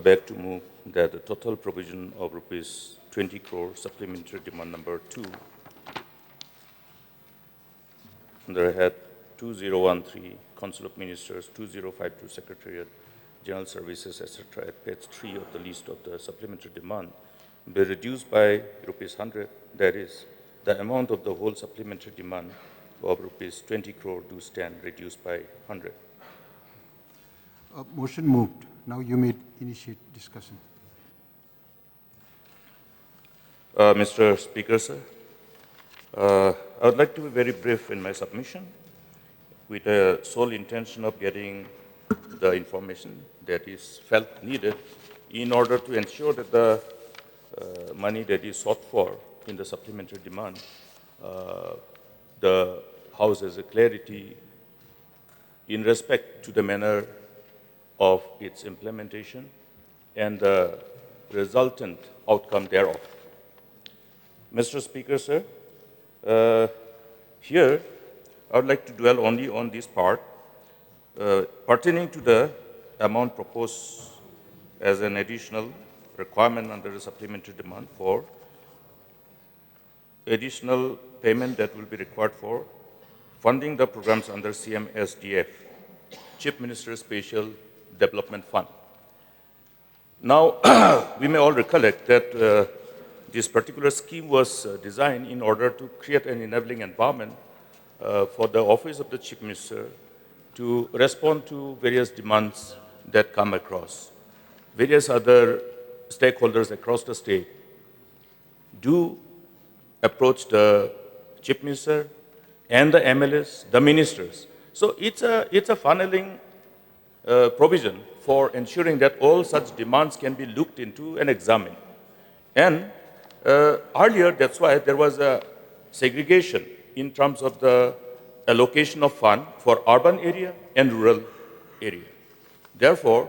beg to move that the total provision of rupees 20 crore supplementary demand number 2 under head 2013 Council of Ministers 2052 Secretariat General Services etc. at page 3 of the list of the supplementary demand be reduced by rupees 100, that is, the amount of the whole supplementary demand of rupees 20 crore do stand reduced by 100. Motion moved. Now you may initiate discussion. Mr. Speaker, sir, I would like to be very brief in my submission with the sole intention of getting the information that is felt needed in order to ensure that the money that is sought for in the supplementary demand, the House has a clarity in respect to the manner of its implementation and the resultant outcome thereof. Mr. Speaker, sir, here I would like to dwell only on this part pertaining to the amount proposed as an additional requirement under the supplementary demand for additional payment that will be required for funding the programs under CMSDF, Chief Minister's Special Development Fund. Now, we may all recollect that this particular scheme was designed in order to create an enabling environment for the Office of the Chief Minister to respond to various demands that come across. Various other stakeholders across the state do approach the Chief Minister and the MLAs, the ministers. So it's a funneling provision for ensuring that all such demands can be looked into and examined. And earlier, that's why there was a segregation in terms of the allocation of fund for urban area and rural area. Therefore,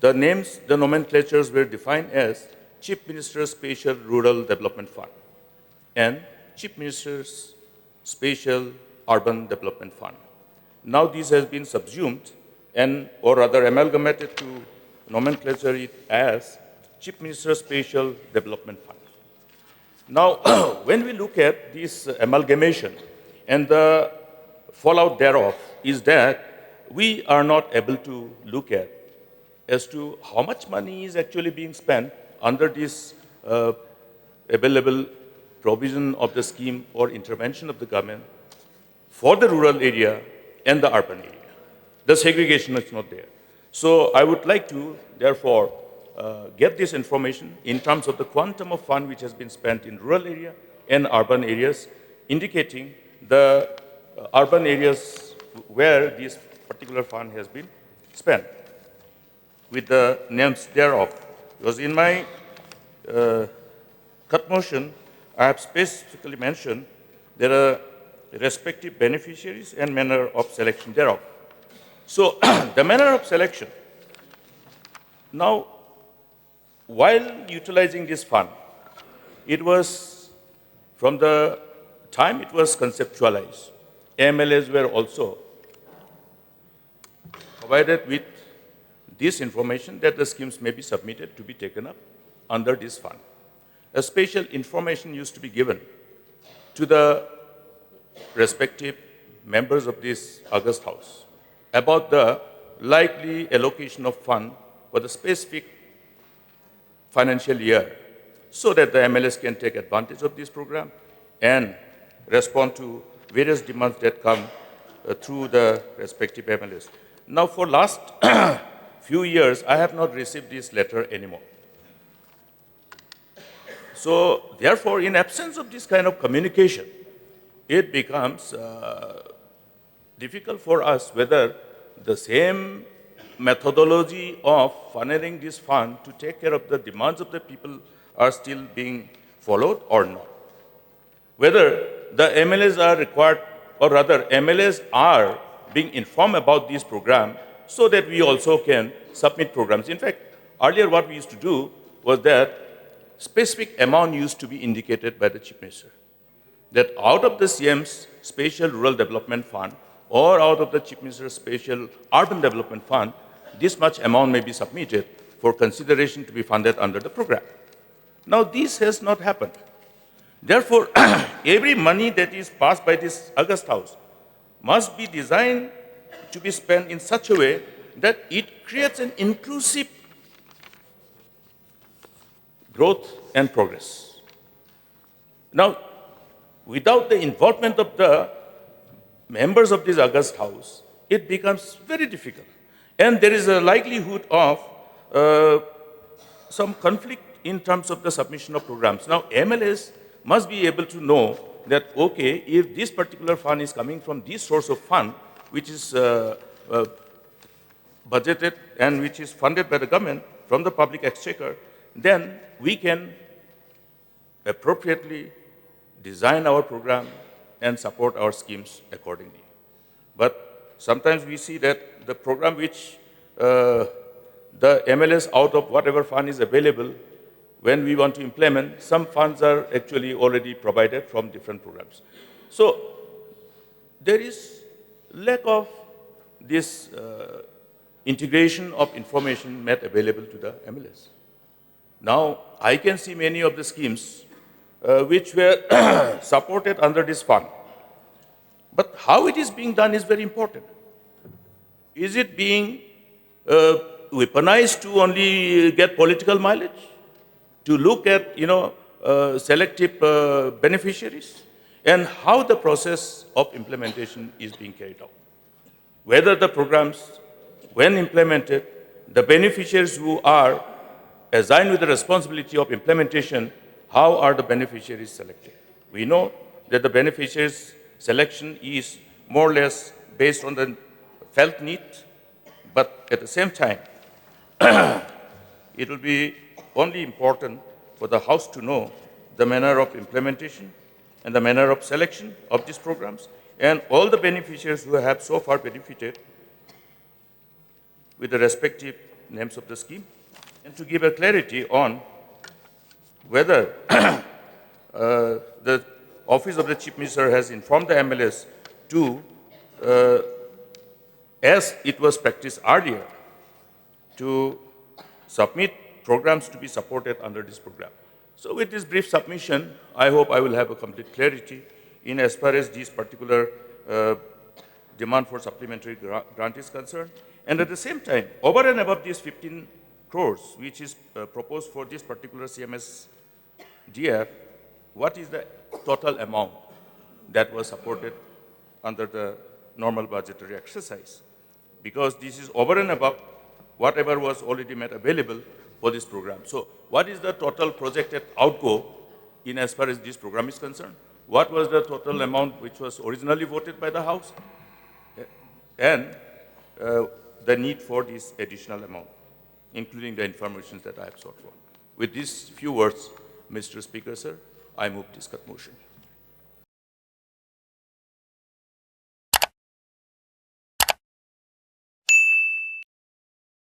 the names, the nomenclatures were defined as Chief Minister's Special Rural Development Fund and Chief Minister's Special Urban Development Fund. Now this has been subsumed and or rather amalgamated to nomenclature it as Chief Minister's Special Development Fund. Now, when we look at this amalgamation and the fallout thereof is that we are not able to look at as to how much money is actually being spent under this available provision of the scheme or intervention of the government for the rural area and the urban area. The segregation is not there. So I would like to, therefore, get this information in terms of the quantum of fund which has been spent in rural area and urban areas, indicating the urban areas where this particular fund has been spent, with the names thereof. Because in my cut motion, I have specifically mentioned there are respective beneficiaries and manner of selection thereof. So the manner of selection. Now, while utilizing this fund, it was from the time it was conceptualized, MLAs were also provided with this information that the schemes may be submitted to be taken up under this fund. A special information used to be given to the respective members of this August House about the likely allocation of fund for the specific financial year so that the MLS can take advantage of this program and respond to various demands that come through the respective MLS. Now, for last few years, I have not received this letter anymore. So, therefore, in absence of this kind of communication, it becomes difficult for us whether the same methodology of funneling this fund to take care of the demands of the people are still being followed or not. Whether the MLAs are required, or rather MLAs are being informed about this program so that we also can submit programs. In fact, earlier what we used to do was that specific amount used to be indicated by the Chief Minister. That out of the CM's Special Rural Development Fund or out of the Chief Minister's Special Urban Development Fund, this much amount may be submitted for consideration to be funded under the program. Now, this has not happened. Therefore, every money that is passed by this August House must be designed to be spent in such a way that it creates an inclusive growth and progress. Now, without the involvement of the members of this August House, it becomes very difficult. And there is a likelihood of some conflict in terms of the submission of programs. Now, MLS must be able to know that, okay, if this particular fund is coming from this source of fund, which is budgeted and which is funded by the government from the public exchequer, then we can appropriately design our program and support our schemes accordingly. But sometimes we see that the program which the MLS out of whatever fund is available, when we want to implement, some funds are actually already provided from different programs. So there is lack of this integration of information made available to the MLS. Now, I can see many of the schemes which were supported under this fund. But how it is being done is very important. Is it being weaponized to only get political mileage? To look at, selective beneficiaries? And how the process of implementation is being carried out? Whether the programs, when implemented, the beneficiaries who are assigned with the responsibility of implementation, how are the beneficiaries selected? We know that the beneficiaries selection is more or less based on the felt need, but at the same time, it will be only important for the House to know the manner of implementation and the manner of selection of these programs, and all the beneficiaries who have so far benefited with the respective names of the scheme, and to give a clarity on whether the Office of the Chief Minister has informed the MLS to, as it was practiced earlier, to submit programs to be supported under this program. So with this brief submission, I hope I will have a complete clarity in as far as this particular demand for supplementary grant is concerned. And at the same time, over and above these 15 crores, which is proposed for this particular CMSDF, what is the total amount that was supported under the normal budgetary exercise? Because this is over and above whatever was already made available for this program. So what is the total projected outgo in as far as this program is concerned? What was the total amount which was originally voted by the House? And the need for this additional amount, including the information that I have sought for. With these few words, Mr. Speaker, sir, I move this motion.